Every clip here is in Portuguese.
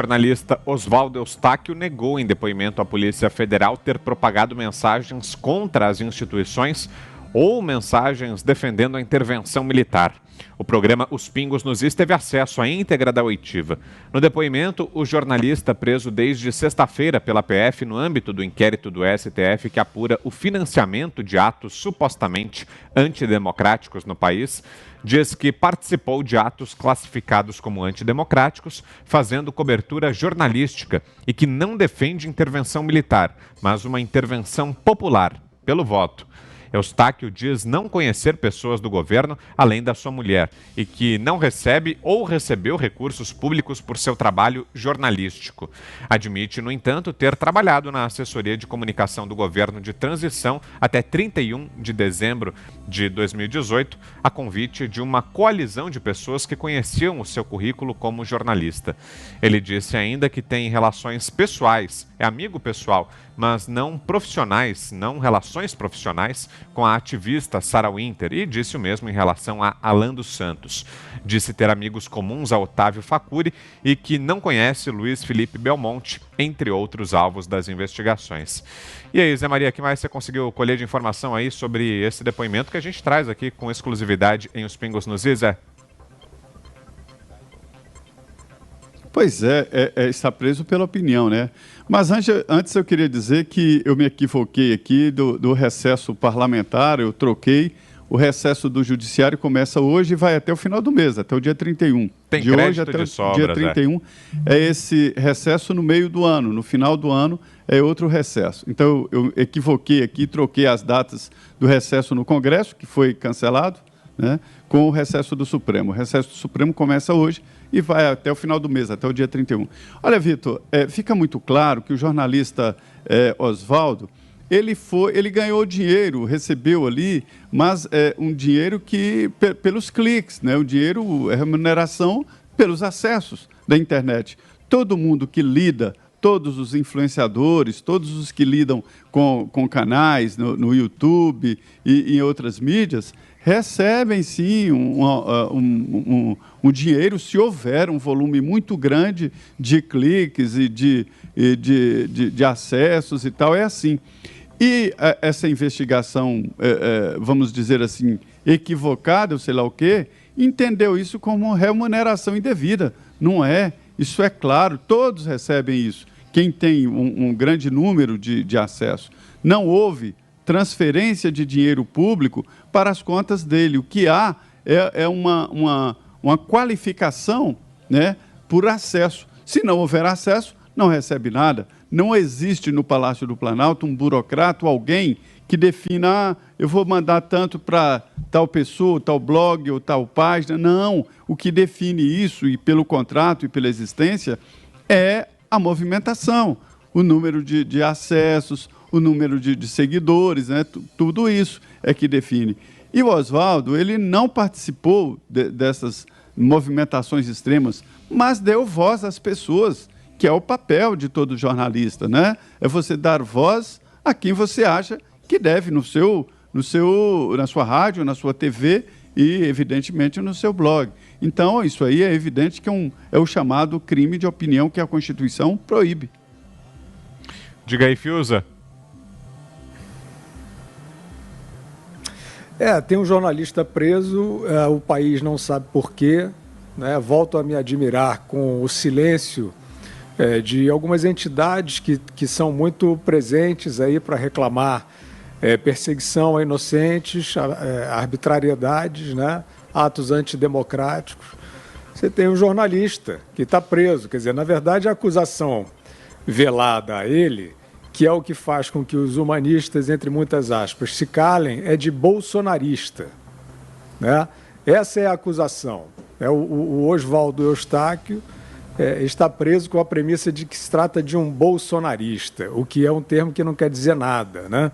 O jornalista Oswaldo Eustáquio negou em depoimento à Polícia Federal ter propagado mensagens contra as instituições ou mensagens defendendo a intervenção militar. O programa Os Pingos nos Is teve acesso à íntegra da oitiva. No depoimento, o jornalista, preso desde sexta-feira pela PF no âmbito do inquérito do STF que apura o financiamento de atos supostamente antidemocráticos no país, diz que participou de atos classificados como antidemocráticos, fazendo cobertura jornalística e que não defende intervenção militar, mas uma intervenção popular, pelo voto. Eustáquio diz não conhecer pessoas do governo além da sua mulher e que não recebe ou recebeu recursos públicos por seu trabalho jornalístico. Admite, no entanto, ter trabalhado na assessoria de comunicação do governo de transição até 31 de dezembro de 2018, a convite de uma coalizão de pessoas que conheciam o seu currículo como jornalista. Ele disse ainda que tem relações pessoais, é amigo pessoal, mas não profissionais, não relações profissionais, com a ativista Sarah Winter e disse o mesmo em relação a Alan dos Santos. Disse ter amigos comuns a Otávio Facuri e que não conhece Luiz Felipe Belmonte, entre outros alvos das investigações. E aí, Zé Maria, o que mais você conseguiu colher de informação aí sobre esse depoimento que a gente traz aqui com exclusividade em Os Pingos nos Is, Zé? Pois está preso pela opinião, né? Mas antes eu queria dizer que eu me equivoquei aqui do recesso parlamentar, eu troquei. O recesso do judiciário começa hoje e vai até o final do mês, até o dia 31. Tem de hoje até de o sobras, dia 31 é esse recesso no meio do ano, no final do ano é outro recesso. Então eu equivoquei aqui, troquei as datas do recesso no Congresso, que foi cancelado, né, com o recesso do Supremo. O recesso do Supremo começa hoje e vai até o final do mês, até o dia 31. Olha, Vitor, fica muito claro que o jornalista Oswaldo, ele ganhou dinheiro, recebeu ali, mas um dinheiro que pelos cliques, né? O dinheiro, remuneração pelos acessos da internet. Todo mundo que lida, todos os influenciadores, todos os que lidam com canais no YouTube e em outras mídias, recebem, sim, um dinheiro se houver um volume muito grande de cliques e de acessos e tal, é assim. E essa investigação, vamos dizer assim, equivocada, ou sei lá o quê, entendeu isso como remuneração indevida. Não é, isso é claro, todos recebem isso. Quem tem um grande número de acesso. Não houve transferência de dinheiro público para as contas dele. O que há é uma qualificação, né, por acesso. Se não houver acesso, não recebe nada. Não existe no Palácio do Planalto um burocrata, alguém que defina, eu vou mandar tanto para tal pessoa, tal blog ou tal página. Não, o que define isso, e pelo contrato e pela existência, é a movimentação, o número de acessos, o número de seguidores, né? Tudo isso é que define. E o Oswaldo, ele não participou dessas movimentações extremas, mas deu voz às pessoas, que é o papel de todo jornalista, né? É você dar voz a quem você acha que deve, na sua rádio, na sua TV e, evidentemente, no seu blog. Então, isso aí é evidente que é o chamado crime de opinião que a Constituição proíbe. Diga aí, Fiuza. Tem um jornalista preso, o país não sabe por quê, né? Volto a me admirar com o silêncio de algumas entidades que são muito presentes aí para reclamar perseguição a inocentes, arbitrariedades, né? Atos antidemocráticos. Você tem um jornalista que está preso, quer dizer, na verdade a acusação velada a ele, que é o que faz com que os humanistas, entre muitas aspas, se calem, é de bolsonarista, né? Essa é a acusação. O Oswaldo Eustáquio está preso com a premissa de que se trata de um bolsonarista, o que é um termo que não quer dizer nada, né?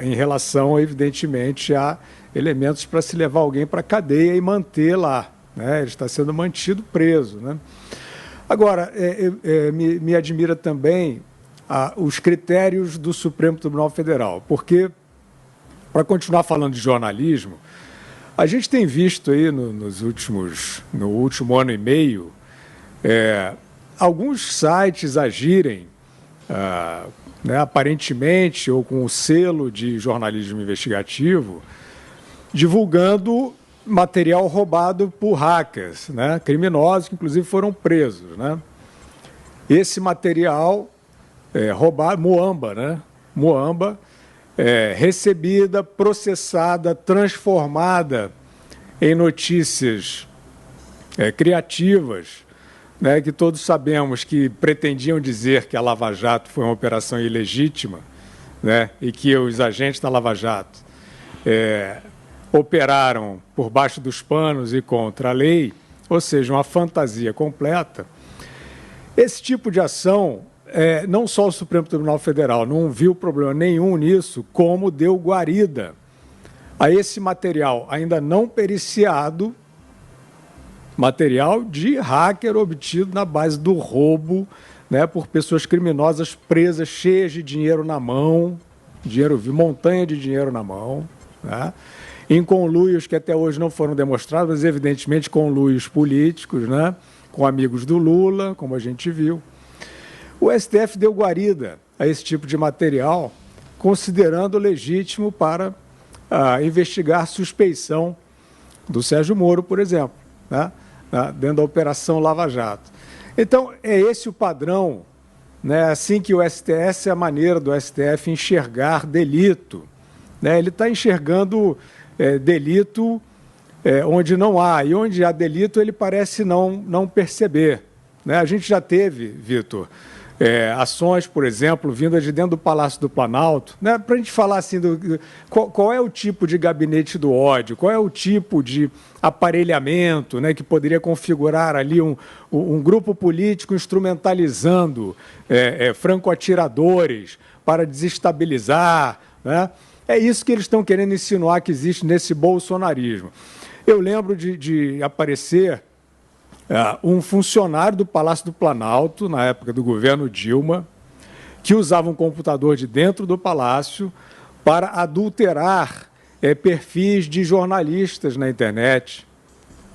Em relação, evidentemente, a elementos para se levar alguém para a cadeia e manter lá, né? Ele está sendo mantido preso, né? Agora, me admira também os critérios do Supremo Tribunal Federal, porque, para continuar falando de jornalismo, a gente tem visto aí no último ano e meio alguns sites agirem, né, aparentemente, ou com o selo de jornalismo investigativo, divulgando material roubado por hackers, né, criminosos, que inclusive foram presos, né? Esse material roubado, Muamba, né? Muamba, recebida, processada, transformada em notícias criativas, né, que todos sabemos que pretendiam dizer que a Lava Jato foi uma operação ilegítima, né, e que os agentes da Lava Jato operaram por baixo dos panos e contra a lei, ou seja, uma fantasia completa. Esse tipo de ação, não só o Supremo Tribunal Federal não viu problema nenhum nisso, como deu guarida a esse material ainda não periciado, material de hacker obtido na base do roubo, né, por pessoas criminosas presas, cheias de dinheiro na mão, montanha de dinheiro na mão, né, em conluios que até hoje não foram demonstrados, mas evidentemente conluios políticos, né, com amigos do Lula, como a gente viu. O STF deu guarida a esse tipo de material, considerando legítimo para investigar suspeição do Sérgio Moro, por exemplo, né, dentro da Operação Lava Jato. Então, é esse o padrão, né, assim que o STF, é a maneira do STF enxergar delito, né? Ele está enxergando delito onde não há, e onde há delito ele parece não perceber, né? A gente já teve, Vitor, ações, por exemplo, vindas de dentro do Palácio do Planalto, né, para a gente falar assim, qual é o tipo de gabinete do ódio, qual é o tipo de aparelhamento, né, que poderia configurar ali um grupo político instrumentalizando franco-atiradores para desestabilizar, né? É isso que eles estão querendo insinuar que existe nesse bolsonarismo. Eu lembro de aparecer um funcionário do Palácio do Planalto, na época do governo Dilma, que usava um computador de dentro do palácio para adulterar perfis de jornalistas na internet,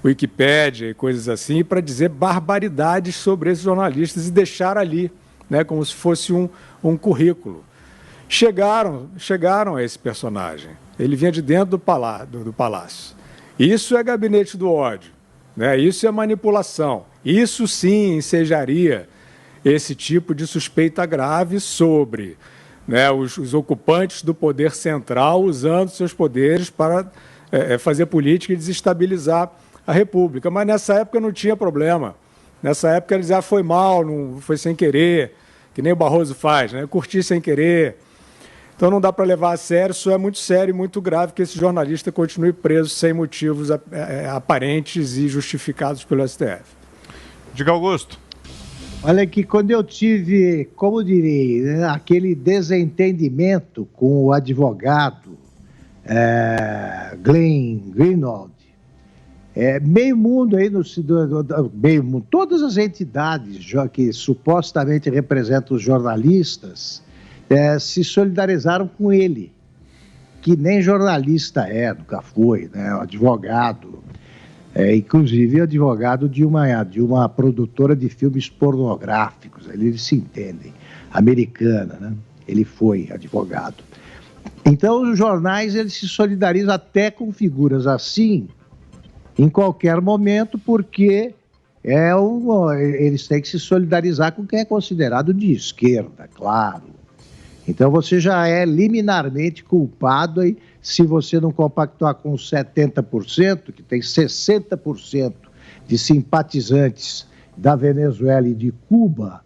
Wikipédia e coisas assim, para dizer barbaridades sobre esses jornalistas e deixar ali, né, como se fosse um currículo. Chegaram a esse personagem. Ele vinha de dentro do palácio. Isso é gabinete do ódio, né? Isso é manipulação. Isso sim ensejaria esse tipo de suspeita grave sobre, né, os ocupantes do poder central usando seus poderes para fazer política e desestabilizar a República. Mas nessa época não tinha problema. Nessa época eles diziam, foi mal, não foi sem querer, que nem o Barroso faz, né? Curtir sem querer. Então não dá para levar a sério, isso é muito sério e muito grave que esse jornalista continue preso sem motivos aparentes e justificados pelo STF. Diga, Augusto. Olha que quando eu tive, como direi, né, aquele desentendimento com o advogado Glenn Greenwald, meio mundo aí, meio mundo, todas as entidades que supostamente representam os jornalistas, se solidarizaram com ele, que nem jornalista nunca foi, né, advogado, inclusive advogado de uma produtora de filmes pornográficos, eles se entendem, americana, né? Ele foi advogado. Então os jornais eles se solidarizam até com figuras assim, em qualquer momento, porque eles têm que se solidarizar com quem é considerado de esquerda, claro. Então você já é liminarmente culpado aí, se você não compactuar com os 70%, que tem 60% de simpatizantes da Venezuela e de Cuba,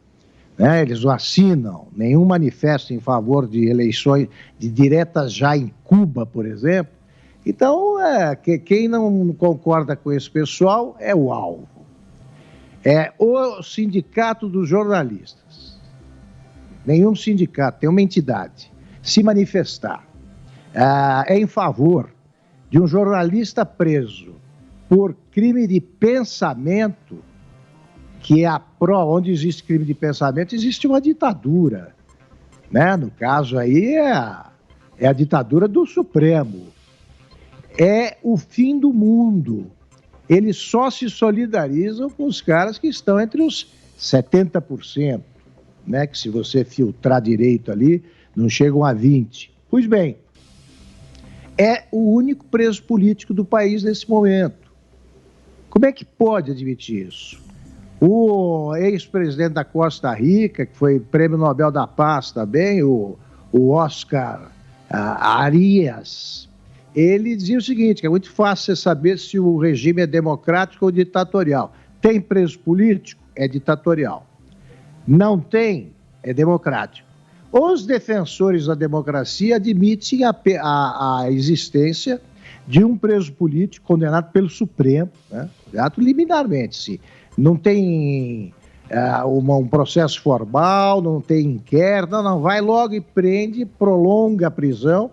né, eles não assinam nenhum manifesto em favor de eleições de diretas já em Cuba, por exemplo. Então, quem não concorda com esse pessoal é o alvo. É o Sindicato dos Jornalistas. Nenhum sindicato, tem uma entidade, se manifestar em favor de um jornalista preso por crime de pensamento, que é onde existe crime de pensamento, existe uma ditadura, né? No caso aí é a ditadura do Supremo. É o fim do mundo. Eles só se solidarizam com os caras que estão entre os 70%, né, que se você filtrar direito ali, não chegam a 20%. Pois bem, é o único preso político do país nesse momento. Como é que pode admitir isso? O ex-presidente da Costa Rica, que foi prêmio Nobel da Paz também, o Oscar Arias, ele dizia o seguinte, que é muito fácil você saber se o regime é democrático ou ditatorial. Tem preso político? É ditatorial. Não tem? É democrático. Os defensores da democracia admitem a existência de um preso político condenado pelo Supremo, né? Liminarmente, sim. Não tem um processo formal, não tem inquérito, não, vai logo e prende, prolonga a prisão.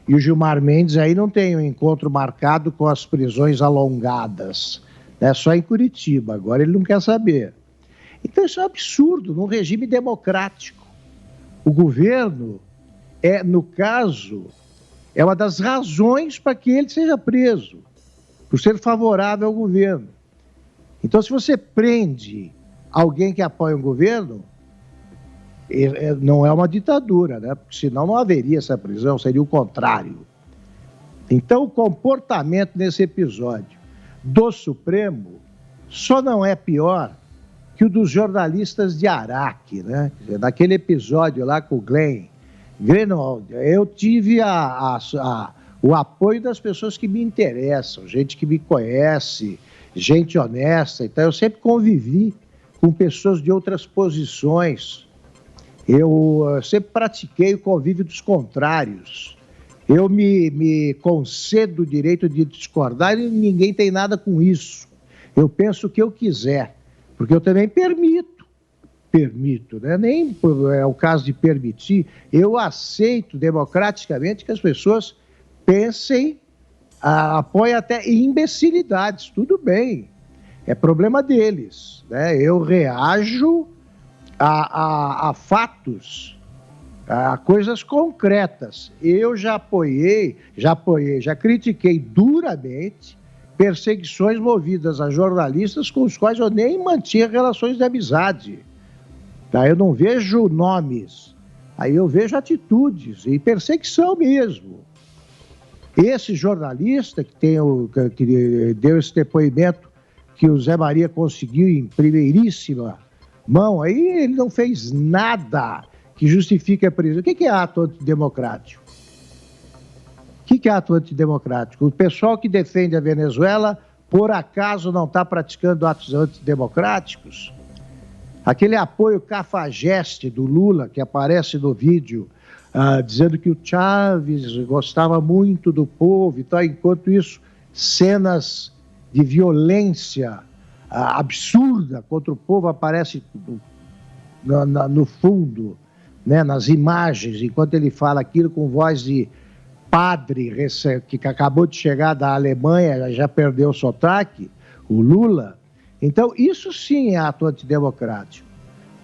E o Gilmar Mendes aí não tem um encontro marcado com as prisões alongadas, né? Só em Curitiba, agora ele não quer saber. Então isso é um absurdo, num regime democrático. O governo, no caso, é uma das razões para que ele seja preso, por ser favorável ao governo. Então, se você prende alguém que apoia um governo, não é uma ditadura, né? Porque senão não haveria essa prisão, seria o contrário. Então, o comportamento nesse episódio do Supremo só não é pior que o dos jornalistas de Araque, né? Naquele episódio lá com o Glenn Greenwald, eu tive o apoio das pessoas que me interessam, gente que me conhece, gente honesta. Então, eu sempre convivi com pessoas de outras posições. Eu sempre pratiquei o convívio dos contrários. Eu me concedo o direito de discordar e ninguém tem nada com isso. Eu penso o que eu quiser, porque eu também permito, né? Nem é o caso de permitir, eu aceito democraticamente que as pessoas pensem, apoiem até imbecilidades, tudo bem, é problema deles, né? Eu reajo a fatos, a coisas concretas. Eu já critiquei duramente perseguições movidas a jornalistas com os quais eu nem mantinha relações de amizade. Tá? Eu não vejo nomes, aí eu vejo atitudes e perseguição mesmo. Esse jornalista que deu esse depoimento que o Zé Maria conseguiu em primeiríssima mão, aí ele não fez nada que justifique a prisão. O que é ato antidemocrático? O que é ato antidemocrático? O pessoal que defende a Venezuela, por acaso, não está praticando atos antidemocráticos? Aquele apoio cafajeste do Lula, que aparece no vídeo, dizendo que o Chávez gostava muito do povo e tal, enquanto isso, cenas de violência absurda contra o povo aparecem no fundo, né, nas imagens, enquanto ele fala aquilo com voz de padre que acabou de chegar da Alemanha, já perdeu o sotaque, o Lula. Então, isso sim é ato antidemocrático.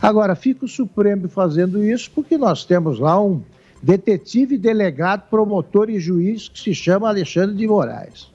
Agora, fica o Supremo fazendo isso porque nós temos lá um detetive, delegado, promotor e juiz que se chama Alexandre de Moraes.